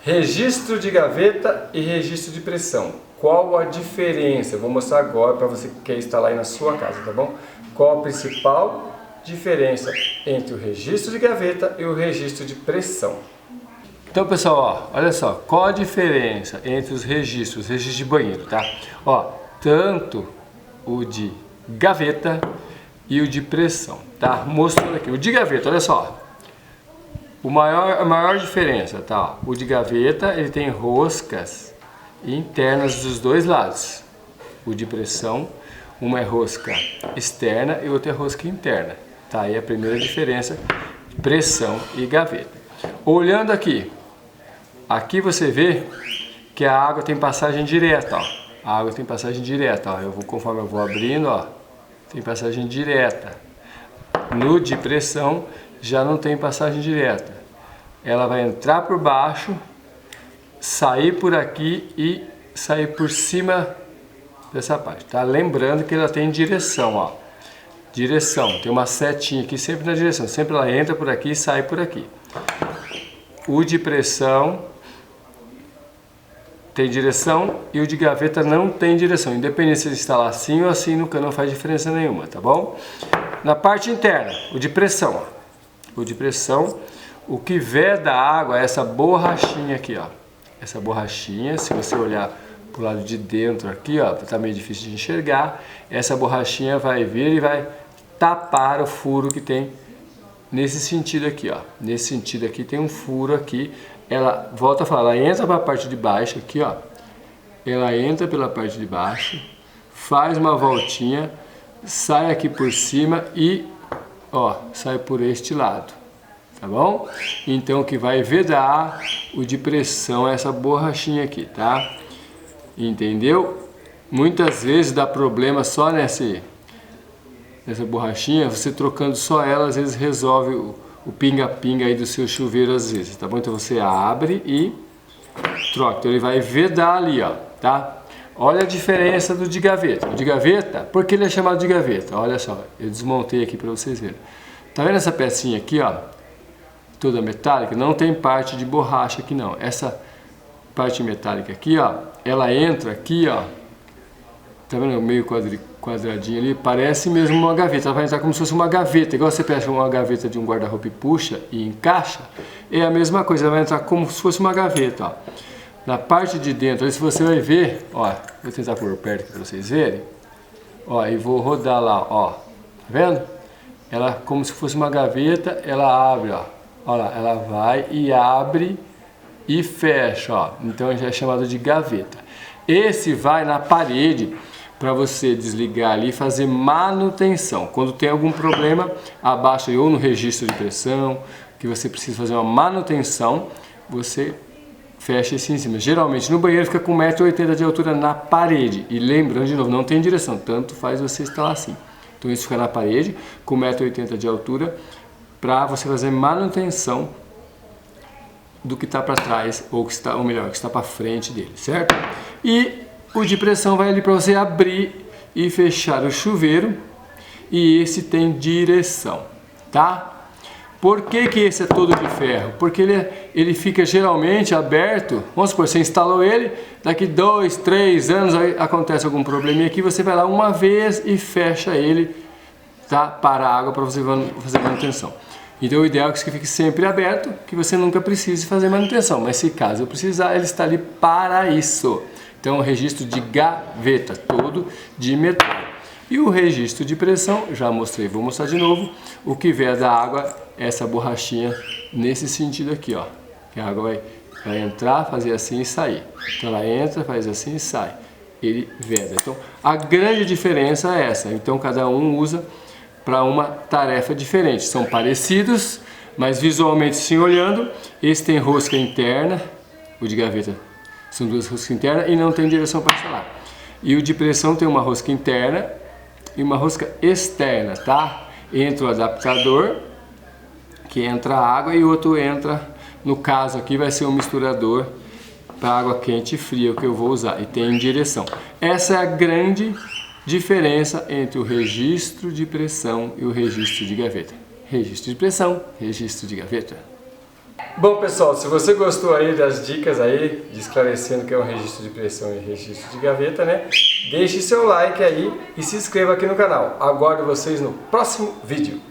Registro de gaveta e registro de pressão. Qual a diferença? Eu vou mostrar agora para você que quer instalar aí na sua casa, tá bom? Qual a principal diferença entre o registro de gaveta e o registro de pressão? Então, pessoal, ó, olha só, qual a diferença entre os registros de banheiro, tá? Ó, tanto o de gaveta e o de pressão, tá? Mostrando aqui, o de gaveta, olha só. A maior diferença, tá? O de gaveta, ele tem roscas internas dos dois lados. O de pressão, uma é rosca externa e outra é rosca interna. Tá aí a primeira diferença, pressão e gaveta. Olhando aqui, aqui você vê que a água tem passagem direta, ó. A água tem passagem direta, ó. Conforme eu vou abrindo, ó, tem passagem direta. No de pressão já não tem passagem direta. Ela vai entrar por baixo, sair por aqui e sair por cima dessa parte, tá? Lembrando que ela tem direção, ó. Direção, tem uma setinha aqui sempre na direção. Sempre ela entra por aqui e sai por aqui. O de pressão tem direção e o de gaveta não tem direção. Independente se ele instalar assim ou assim, no cano não faz diferença nenhuma, tá bom? Na parte interna, o de pressão, ó. O de pressão, o que veda a água é essa borrachinha aqui, ó. Essa borrachinha, se você olhar pro lado de dentro aqui, ó, tá meio difícil de enxergar. Essa borrachinha vai vir e vai tapar o furo que tem nesse sentido aqui, ó. Nesse sentido aqui tem um furo aqui. Ela, volta a falar, ela entra para a parte de baixo aqui, ó. Ela entra pela parte de baixo, faz uma voltinha, sai aqui por cima e, ó, sai por este lado, tá bom? Então o que vai vedar o de pressão é essa borrachinha aqui, tá? Entendeu? Muitas vezes dá problema só nessa borrachinha, você trocando só ela, às vezes resolve o pinga-pinga aí do seu chuveiro às vezes, tá bom? Então você abre e troca. Então ele vai vedar ali, ó, tá? Olha a diferença do de gaveta. O de gaveta, por que ele é chamado de gaveta? Olha só, eu desmontei aqui para vocês verem. Tá vendo essa pecinha aqui, ó? Toda metálica? Não tem parte de borracha aqui não. Essa parte metálica aqui, ó, ela entra aqui, ó. Tá vendo? Meio quadradinho ali, parece mesmo uma gaveta. Ela vai entrar como se fosse uma gaveta, igual você pega uma gaveta de um guarda-roupa e puxa e encaixa. É a mesma coisa, ela vai entrar como se fosse uma gaveta, ó. Na parte de dentro, aí se você vai ver, ó, vou tentar pôr perto para vocês verem. Ó, e vou rodar lá, ó. Tá vendo? Ela como se fosse uma gaveta, ela abre, ó. Olha lá, ela vai e abre e fecha, ó. Então já é chamado de gaveta. Esse vai na parede para você desligar ali e fazer manutenção. Quando tem algum problema, abaixa ou no registro de pressão, que você precisa fazer uma manutenção, você fecha esse em cima. Geralmente no banheiro fica com 1,80 m de altura na parede. E lembrando de novo, não tem direção, tanto faz você instalar assim. Então isso fica na parede, com 1,80 m de altura, para você fazer manutenção do que está para trás, ou melhor, que está para frente dele, certo? E o de pressão vai ali para você abrir e fechar o chuveiro, e esse tem direção, tá? Por que que esse é todo de ferro? Porque ele fica geralmente aberto, vamos supor, você instalou ele, daqui 2, 3 anos acontece algum probleminha aqui, você vai lá uma vez e fecha ele, tá? Para a água para você fazer manutenção. Então o ideal é que fique sempre aberto, que você nunca precise fazer manutenção, mas se caso eu precisar, ele está ali para isso. Então o registro de gaveta, todo de metal. E o registro de pressão, já mostrei, vou mostrar de novo, o que vier da água, essa borrachinha nesse sentido aqui, ó. Que a água vai entrar, fazer assim e sair. Então ela entra, faz assim e sai. Ele veda. Então a grande diferença é essa. Então cada um usa para uma tarefa diferente. São parecidos, mas visualmente sim olhando, esse tem rosca interna, o de gaveta são duas roscas internas e não tem direção para instalar. E o de pressão tem uma rosca interna e uma rosca externa, tá? Entra o adaptador, que entra a água, e o outro entra, no caso aqui vai ser um misturador para água quente e fria, o que eu vou usar, e tem direção. Essa é a grande diferença entre o registro de pressão e o registro de gaveta. Registro de pressão, registro de gaveta. Bom pessoal, se você gostou aí das dicas aí, de esclarecendo o que é um registro de pressão e registro de gaveta, né? Deixe seu like aí e se inscreva aqui no canal. Aguardo vocês no próximo vídeo.